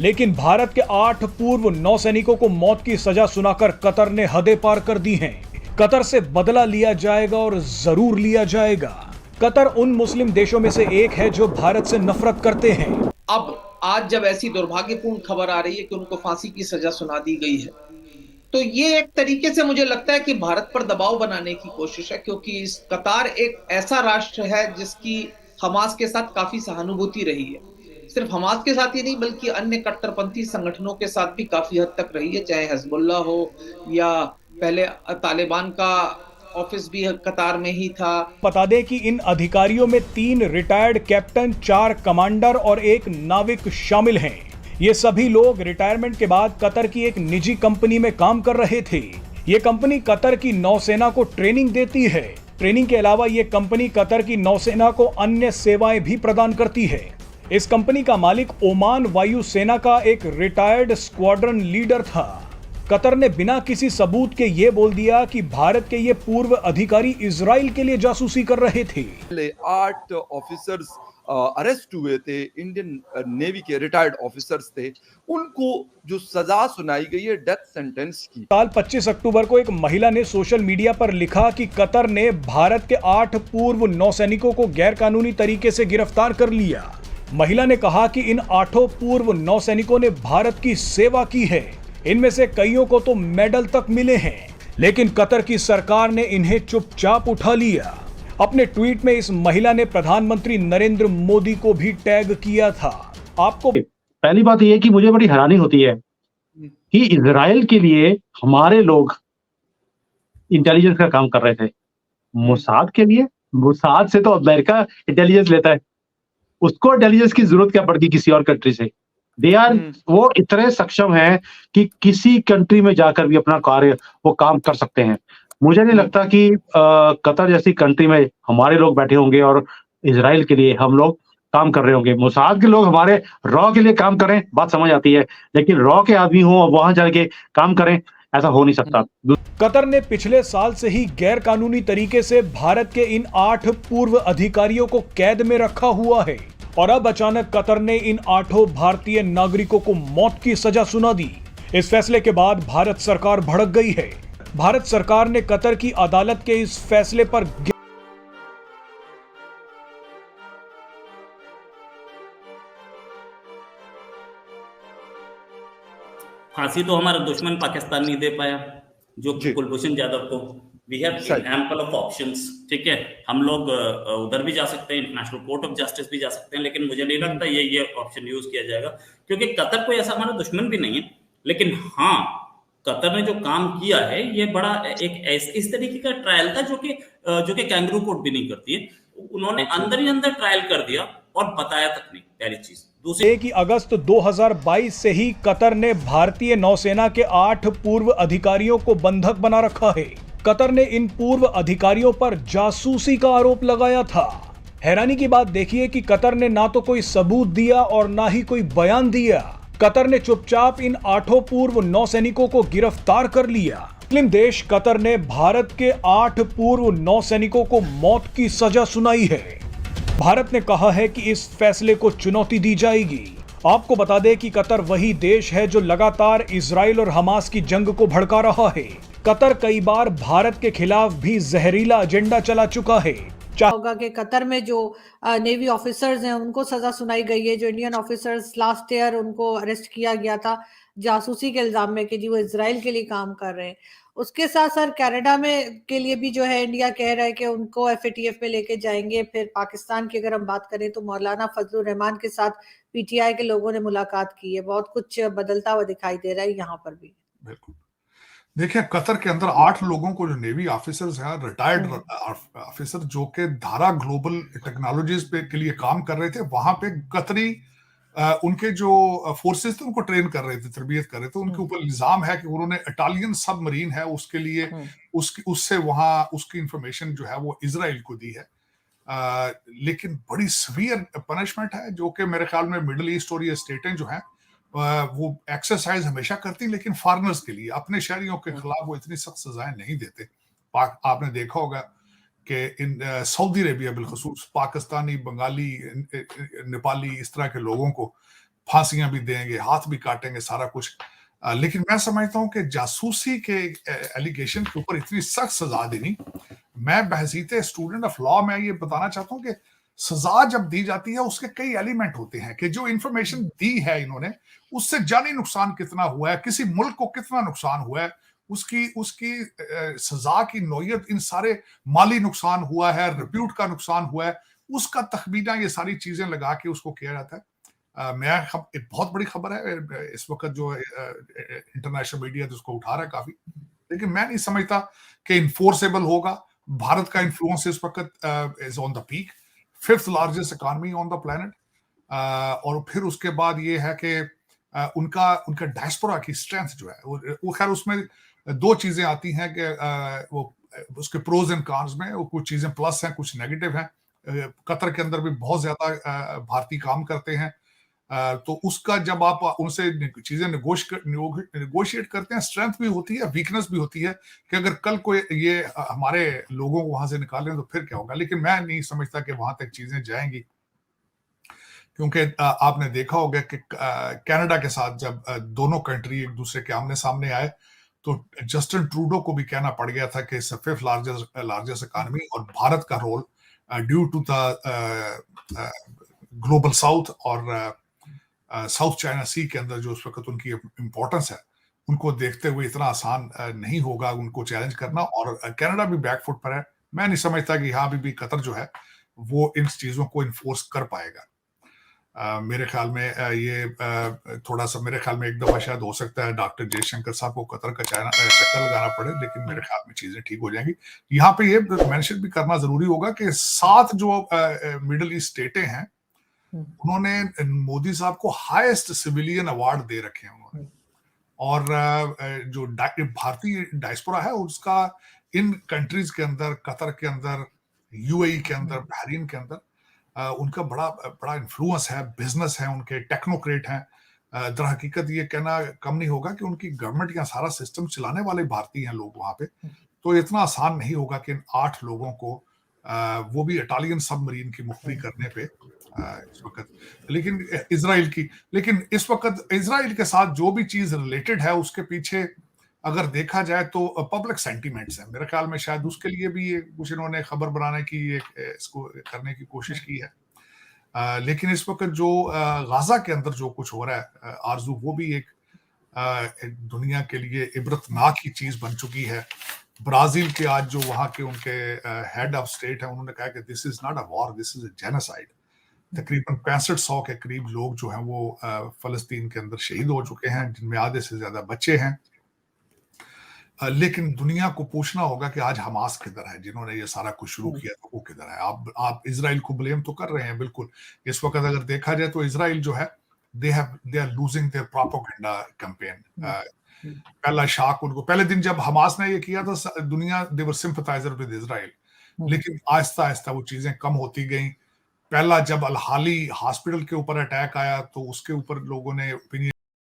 लेकिन भारत के 8 पूर्व नौसैनिकों को मौत की सजा सुनाकर कतर ने हदें पार कर दी हैं। कतर से बदला लिया जाएगा और जरूर लिया जाएगा। कतर उन मुस्लिम देशों में से एक है जो भारत से नफरत करते हैं। अब आज जब ऐसी दुर्भाग्यपूर्ण खबर आ रही है कि उनको फांसी की सजा सुना दी गई है, तो ये एक तरीके से मुझे लगता है कि भारत पर दबाव बनाने की कोशिश है, क्योंकि इस कतार एक ऐसा राष्ट्र है जिसकी हमास के साथ काफी सहानुभूति रही है। सिर्फ हमास के साथ ही नहीं, बल्कि अन्य कट्टरपंथी संगठनों के साथ भी काफी हद तक रही है, चाहे हिजबुल्लाह हो या पहले तालिबान का ऑफिस भी कतार में ही था। बता दें कि इन अधिकारियों में 3 रिटायर्ड कैप्टन, 4 कमांडर और 1 नाविक शामिल हैं। ये सभी लोग रिटायरमेंट के बाद कतर की एक निजी कंपनी में काम कर रहे थे। ये कंपनी कतर की नौसेना को ट्रेनिंग देती है। ट्रेनिंग के अलावा ये कंपनी कतर की नौसेना को अन्य सेवाएं भी प्रदान करती है। इस कंपनी का मालिक ओमान वायु सेना का एक रिटायर्ड स्क्वाड्रन लीडर था। कतर ने बिना किसी सबूत के ये बोल दिया कि भारत के ये पूर्व अधिकारी इजराइल के लिए जासूसी कर रहे थे। 8 ऑफिसर्स अरेस्ट हुए थे, इंडियन नेवी के रिटायर्ड ऑफिसर्स थे, उनको जो सजा सुनाई गई है डेथ सेंटेंस की। साल 25 अक्टूबर को एक महिला ने सोशल मीडिया पर लिखा कि कतर ने भारत के 8 पूर्व नौसैनिकों को गैरकानूनी तरीके से गिरफ्तार कर लिया। महिला ने कहा कि इन 8 पूर्व नौसैनिकों ने भारत की सेवा की है। इनमें से कईयों को तो मेडल तक मिले हैं, लेकिन कतर की सरकार ने इन्हें चुपचाप उठा लिया। अपने ट्वीट में इस महिला ने प्रधानमंत्री नरेंद्र मोदी को भी टैग किया था। आपको पहली बात यह है कि मुझे बड़ी हैरानी होती है कि इजराइल के लिए हमारे लोग इंटेलिजेंस का काम कर रहे थे, मोसाद के लिए, मोसाद से तो अमेरिका इंटेलिजेंस लेता है, उसको इंटेलिजेंस की जरूरत क्या पड़ती किसी और कंट्री से। दे आर वो इतने सक्षम हैं कि किसी कंट्री में जाकर भी अपना कार्य वो काम कर सकते हैं। मुझे नहीं लगता कि कतर जैसी कंट्री में हमारे लोग बैठे होंगे और इजराइल के लिए हम लोग काम कर रहे होंगे। मोसाद के लोग हमारे रॉ के लिए काम करें, बात समझ आती है, लेकिन रॉ के आदमी हो वहां जाके काम करें, ऐसा हो नहीं सकता। कतर ने पिछले साल से ही गैर कानूनी तरीके से भारत के इन 8 पूर्व अधिकारियों को कैद में रखा हुआ है और अब अचानक कतर ने इन 8 भारतीय नागरिकों को मौत की सजा सुना दी। इस फैसले के बाद भारत सरकार भड़क गई है। भारत सरकार ने कतर की अदालत के इस फैसले पर फांसी तो हमारा दुश्मन पाकिस्तान नहीं दे पाया, जो कुलभूषण जाधव को। We have ample of options, ठीक है। हम लोग उधर भी जा सकते हैं, इंटरनेशनल कोर्ट ऑफ जस्टिस भी जा सकते हैं, लेकिन मुझे नहीं लगता ये ऑप्शन यूज किया जाएगा, क्योंकि कतर कोई ऐसा हमारा दुश्मन भी नहीं है। लेकिन हाँ, कतर ने जो काम किया है ये बड़ा एक इस तरीके का ट्रायल था जो कि कैंगरू कोर्ट भी नहीं करती है। उन्होंने अंदर ही अंदर ट्रायल कर दिया और बताया तक नहीं, पहली चीज। दूसरी कि अगस्त 2022 से ही कतर ने भारतीय नौसेना के 8 पूर्व अधिकारियों को बंधक बना रखा है। कतर ने इन पूर्व अधिकारियों पर जासूसी का आरोप लगाया था। हैरानी की बात देखिए कि कतर ने ना तो कोई सबूत दिया और ना ही कोई बयान दिया। कतर ने चुपचाप इन 8 पूर्व नौसैनिकों को गिरफ्तार कर लिया। मुस्लिम देश कतर ने भारत के 8 पूर्व नौसैनिकों को मौत की सजा सुनाई है। भारत ने कहा है कि इस फैसले को चुनौती दी जाएगी। आपको बता दें कि कतर वही देश है जो लगातार इजराइल और हमास की जंग को भड़का रहा है। कतर कई बार भारत के खिलाफ भी जहरीला एजेंडा चला चुका है। होगा कि कतर में जो नेवी ऑफिसर्स हैं उनको सजा सुनाई गई है। जो इंडियन ऑफिसर्स लास्ट ईयर उनको अरेस्ट किया गया था जासूसी के इल्जाम में कि जी वो इजराइल के लिए काम कर रहे हैं। उसके साथ सर कनाडा में के लिए भी जो है इंडिया कह रहा है कि उनको एफएटीएफ में लेके जाएंगे। फिर पाकिस्तान की अगर हम बात करें तो मौलाना फजलुर रहमान के साथ पीटीआई के लोगों ने मुलाकात की है। बहुत कुछ बदलता हुआ दिखाई दे रहा है यहाँ पर भी। बिल्कुल। देखिए, कतर के अंदर 8 लोगों को, जो नेवी ऑफिसर्स हैं, रिटायर्ड ऑफिसर, जो कि धारा ग्लोबल टेक्नोलॉजीज पे के लिए काम कर रहे थे, वहां पे कतरी उनके जो फोर्सेस थे उनको ट्रेन कर रहे थे, तरबियत कर रहे थे। उनके ऊपर इल्जाम है कि उन्होंने इटालियन सबमरीन है उसके लिए उससे वहां उसकी इंफॉर्मेशन जो है वो इजराइल को दी है। लेकिन बड़ी सीवियर पनिशमेंट है, जो कि मेरे ख्याल में मिडिल ईस्ट और ये स्टेटें जो हैं वो एक्सरसाइज हमेशा करती, लेकिन फॉरेनर्स के लिए, अपने शहरियों के खिलाफ वो इतनी सख्त सजाएं नहीं देते। आपने देखा होगा कि इन सऊदी अरेबिया बिलखसूस पाकिस्तानी, बंगाली, नेपाली, इस तरह के लोगों को फांसियां भी देंगे, हाथ भी काटेंगे, सारा कुछ। लेकिन मैं समझता हूं कि जासूसी के एलिगेशन के ऊपर इतनी सख्त सजा देनी, मैं बहसीते स्टूडेंट ऑफ लॉ में ये बताना चाहता हूं कि सजा जब दी जाती है उसके कई एलिमेंट होते हैं कि जो इंफॉर्मेशन दी है इन्होंने उससे जानी नुकसान कितना हुआ है, किसी मुल्क को कितना नुकसान हुआ है, उसकी उसकी सजा की नौयत, इन सारे माली नुकसान हुआ है, रिप्यूट का नुकसान हुआ है, उसका तखमीना, ये सारी चीजें लगा के उसको किया जाता है। एक बहुत बड़ी खबर है इस वक्त जो इंटरनेशनल मीडिया उसको उठा रहा है काफी, लेकिन मैं नहीं समझता कि इन्फोर्सेबल होगा। भारत का इन्फ्लुएंस इस वक्त is on the peak, 5th largest economy on the planet, और फिर उसके बाद ये है कि उनका डायस्पोरा की स्ट्रेंथ जो है वो खैर उसमें दो चीजें आती हैं कि वो उसके प्रोज एंड कॉन्स में वो कुछ चीजें प्लस हैं, कुछ नेगेटिव हैं। कतर के अंदर भी बहुत ज्यादा भारतीय काम करते हैं, तो उसका जब आप उनसे चीजें नेगोशिएट करते हैं, स्ट्रेंथ भी होती है, वीकनेस भी होती है कि अगर कल कोई ये हमारे लोगों को वहां से निकालें तो फिर क्या होगा। लेकिन मैं नहीं समझता कि वहां तक चीजें जाएंगी, क्योंकि आपने देखा होगा कि कनाडा के साथ जब दोनों कंट्री एक दूसरे के आमने सामने आए तो जस्टिन ट्रूडो को भी कहना पड़ गया था कि 5th लार्जेस्ट इकोनॉमी, और भारत का role due to the global south और साउथ चाइना सी के अंदर जो उस वक्त उनकी इंपॉर्टेंस है, उनको देखते हुए इतना आसान नहीं होगा उनको चैलेंज करना, और कनाडा भी बैकफुट पर है। मैं नहीं समझता कि यहाँ भी कतर जो है वो इन चीजों को इन्फोर्स कर पाएगा। मेरे ख्याल में ये थोड़ा सा, मेरे ख्याल में एक दफा शायद हो सकता है डॉक्टर जयशंकर साहब को कतर का चक्कर लगाना पड़े, लेकिन मेरे ख्याल में चीजें ठीक हो जाएंगी। यहाँ पे ये मेंशन भी करना जरूरी होगा कि 7 जो मिडिल ईस्ट स्टेटें हैं उन्होंने मोदी साहब को हाईएस्ट सिविलियन अवार्ड दे रखे हैं उन्होंने, और जो भारतीय डायस्पोरा है उसका इन कंट्रीज के अंदर, कतर के अंदर, यूएई के अंदर, बहरीन के अंदर उनका बड़ा इन्फ्लुएंस है, बिजनेस है, उनके टेक्नोक्रेट हैं। दर हकीकत ये कहना कम नहीं होगा कि उनकी गवर्नमेंट या सारा सिस्टम चलाने वाले भारतीय हैं लोग वहां पे, तो इतना आसान नहीं होगा कि इन 8 लोगों को वो भी इटालियन सबमरीन की मुखबरी करने पे इस वक्त, लेकिन इस वक्त इजराइल के साथ जो भी चीज रिलेटेड है उसके पीछे अगर देखा जाए तो पब्लिक सेंटीमेंट्स है। मेरे ख्याल में शायद उसके लिए भी ये कुछ इन्होंने खबर बनाने की इसको करने की कोशिश की है। लेकिन इस वक्त जो गाजा के अंदर जो कुछ हो रहा है आरजू, वो भी एक दुनिया के लिए इबरतनाक की चीज बन चुकी है। ब्राजील के आज जो वहां के उनके हेड ऑफ स्टेट है, उन्होंने कहा कि this is not a war, this is a genocide. तकरीबन 6500 के करीब लोग जो हैं वो फलस्तीन के अंदर शहीद हो चुके हैं, जिनमें आधे से ज्यादा बच्चे हैं। लेकिन दुनिया को पूछना होगा कि आज हमास किधर है, जिन्होंने ये सारा कुछ शुरू किया तो वो किधर है। आप इजराइल को ब्लेम तो कर रहे हैं, बिल्कुल। इस वक्त अगर देखा जाए तो इजराइल जो है they are losing their propaganda campaign. पहला शाख उनको, पहले दिन जब हमास ने ये किया था दुनिया दे वर सिंपथाइजर विद इजराइल, लेकिन आहिस्ता आहिस्ता वो चीजें कम होती गई। पहला जब अल हाली हॉस्पिटल के ऊपर अटैक आया तो उसके ऊपर लोगों ने ओपिनियन